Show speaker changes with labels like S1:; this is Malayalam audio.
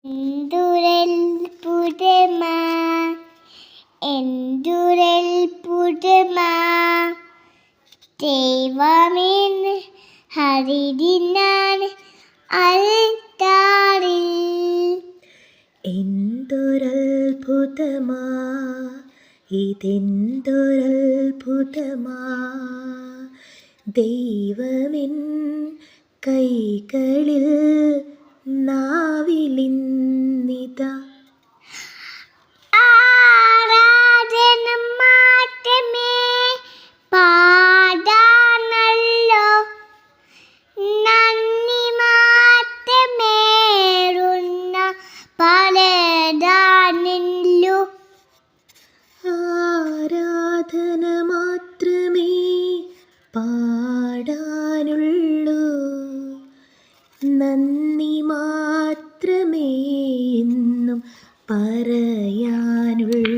S1: എന്തുരൽ പുഴമ എന്തുരൽ പുഴമ ദൈവമേൻ ഹരിദിനാൻ അൽത്താരിൽ.
S2: എന്തൊരത്ഭുതമാ ഇതെന്തൊരത്ഭുതമാ, ദൈവമെൻ കൈകളിൽ നാവിലിന്നിതാ.
S1: ആരാധന മാത്രമേ പാടാനല്ലോ, നന്ദി മാത്രമേറുന്ന പാടാനല്ലോ.
S2: ആരാധന മാത്രമേ പാടാനുള്ളൂ, നന്ദി മാത്രമേ എന്നും പറയാനുള്ളൂ.